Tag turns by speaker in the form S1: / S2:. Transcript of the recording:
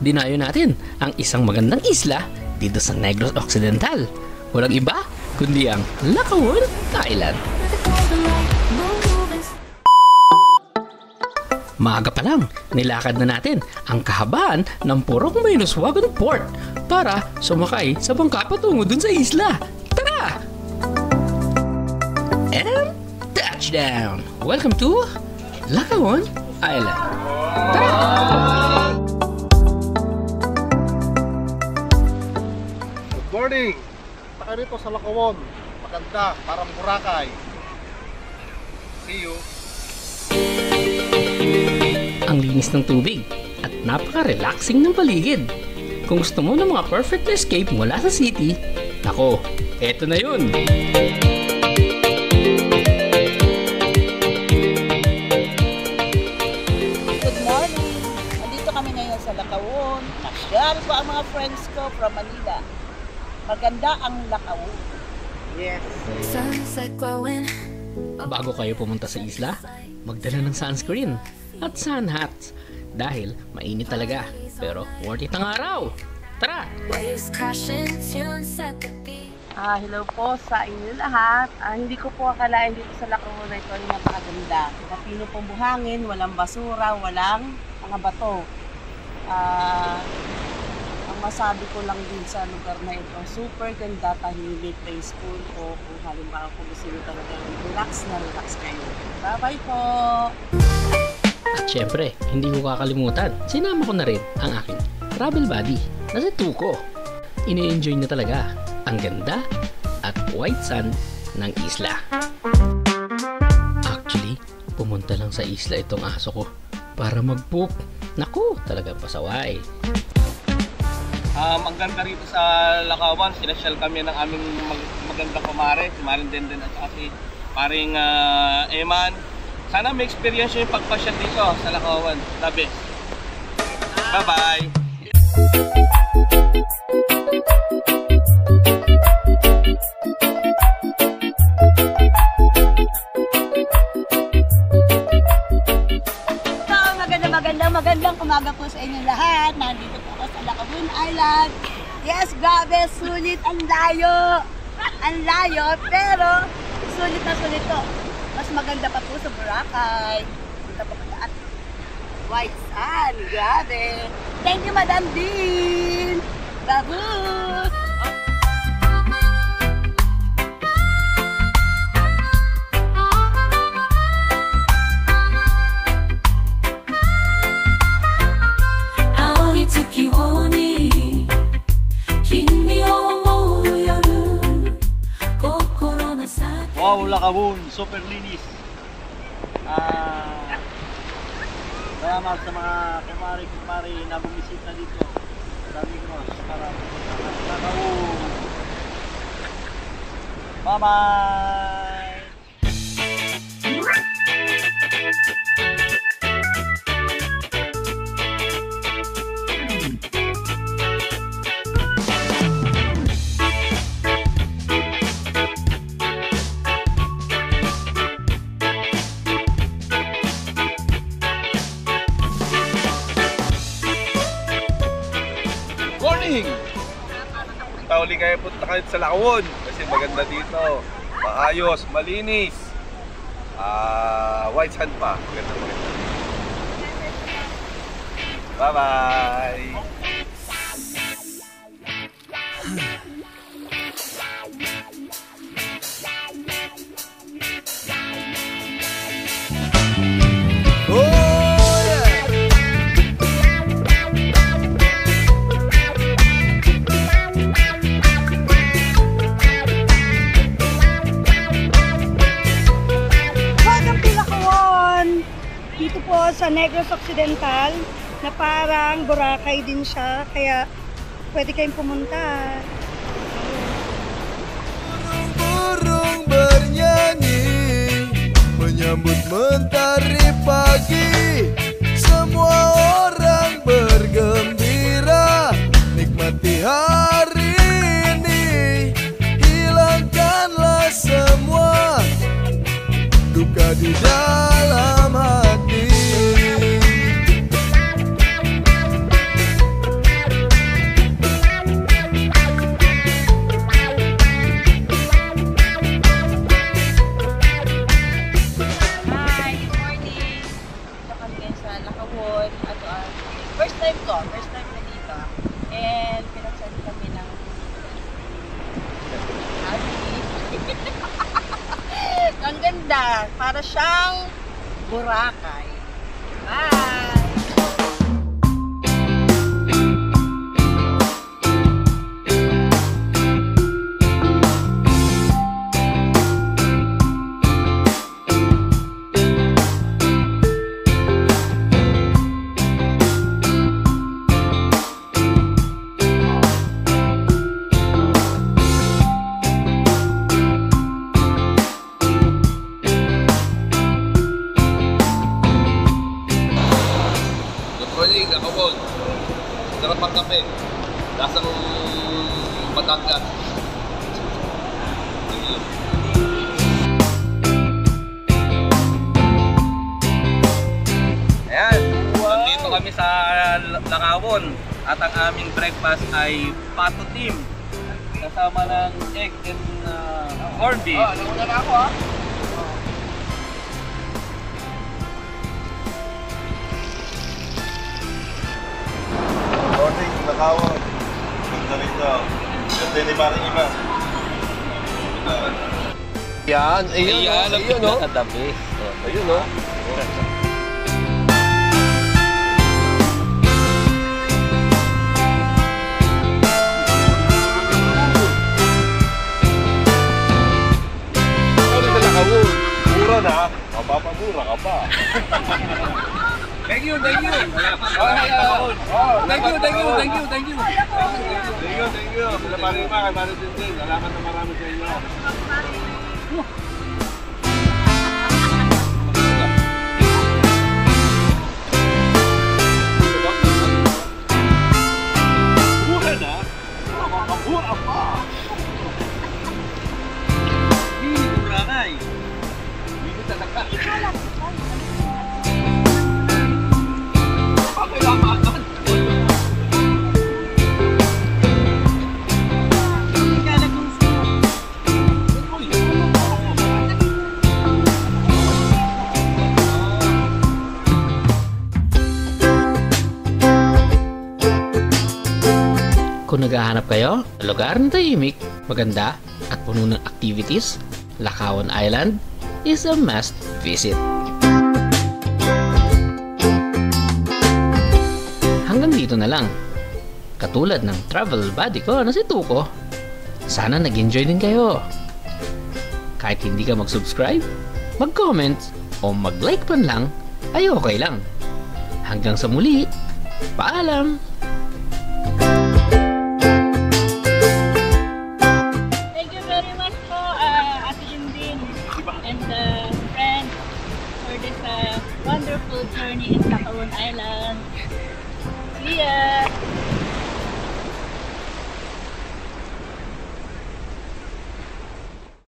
S1: dinayo natin ang isang magandang isla dito sa Negros Occidental. Walang iba kundi ang Lacaun Island. Maaga pa lang, nilakad na natin ang kahabaan ng Purok Maynoswagan Port para sumakay sa bangka patungo dun sa isla. Tara! And touchdown! Welcome to Lacaun Island. Tara!
S2: Good morning! Taka rito sa Lacaun. Maganda, parang Boracay. See you!
S1: Ang linis ng tubig at napaka-relaxing ng paligid. Kung gusto mo ng mga perfect escape mula sa city, nako, eto na yun!
S3: Good morning! Nandito kami ngayon sa Lacaun. Nasyal ko ang mga friends ko from Manila. Maganda ang Lacaun. Yes!
S1: Bago kayo pumunta sa isla, magdala ng sunscreen at sun hats dahil mainit talaga pero worth it ang araw. Tara!
S3: Hello po sa inyo lahat. Hindi ko po akalain dito sa Lacaun na ito ay napakaganda. Kapino pong buhangin, walang basura, walang mga bato. Ang masabi ko lang din sa lugar na ito, super ganda, tahimik, peaceful po. Kung halimbawa kung gusto nyo talagang relax na relax kayo. Bye-bye po!
S1: At syempre, hindi ko kakalimutan, sinama ko na rin ang aking travel buddy na si Tuko. Ini-enjoy niya talaga ang ganda at white sand ng isla. Actually, pumunta lang sa isla itong aso ko para mag-poop. Naku, talagang pasaway.
S4: Ang ganda rito sa Lacaun, sinasyal kami ng aming magandang kumare, si Maring Denden at si Paring Eman. Sana may experience yung pagpasyal dito sa Lacaun. The best. Bye-bye!
S3: Magandang umaga po sa inyo lahat. Nandito po ako sa Lacaun Island. Yes, grabe, sulit, ang layo. Ang layo, pero sulit na sulit to. Mas maganda pa po sa Boracay. Punta pa po at white sand. Grabe. Thank you, Madam Dean. Bagus.
S2: Wow, Lacaun, super linis. Salamat sa mga kumari na bumisita dito. Maraming Ross para sa Lacaun. Bye-bye!
S4: Tauli kayo, punta kayo sa Lacaun kasi maganda dito, maayos, malinis, white sand pa, maganda. Bye bye.
S5: Dito po sa Negros Occidental na parang Boracay din siya, kaya pwede kayong pumunta.
S6: Burung-burung bernyanyi menyambut mentari pagi, semua orang bergembira nikmati hari ini, hilangkanlah semua duka di dalam hati.
S3: sa Lakawon. First time na dito. And pinagsan kami ng ang ganda. Para siyang Boracay. Bye!
S4: Lakawon. Sarap ang kape. Lasang Batangas. Ayan, nandito kami sa Lakawon at ang aming breakfast ay pato team kasama ng egg and corned beef.
S2: Nauna na ako ah.
S6: Morning, Lakawon. Ganda rito. Ganda ni Maring Iba.
S2: Yan, ayun o.
S4: Katabi.
S2: Ayun o.
S6: Ano sa Lakawon? Mura na. Mapapamura ka pa.
S4: Thank you. Thank you.
S6: Sila Maring Iba, kay Maring Tintin. Salamat na marami sa inyo.
S2: Mura na. Mapapamura pa. Hindi mura na eh. Hindi talaga. Pakilamakan.
S1: Kung naghahanap kayo ng lugar na tahimik, maganda at puno ng activities, Lakawon Island is a must visit. Hanggang dito na lang. Katulad ng travel buddy ko na si Tuko. Sana nag-enjoy din kayo. Kahit hindi ka mag-subscribe, mag-comment o mag-like man lang, ay okay lang. Hanggang sa muli, paalam!
S3: Thank you very much po, Ate Indin and friends for this wonderful journey in Lakawon Island. See ya!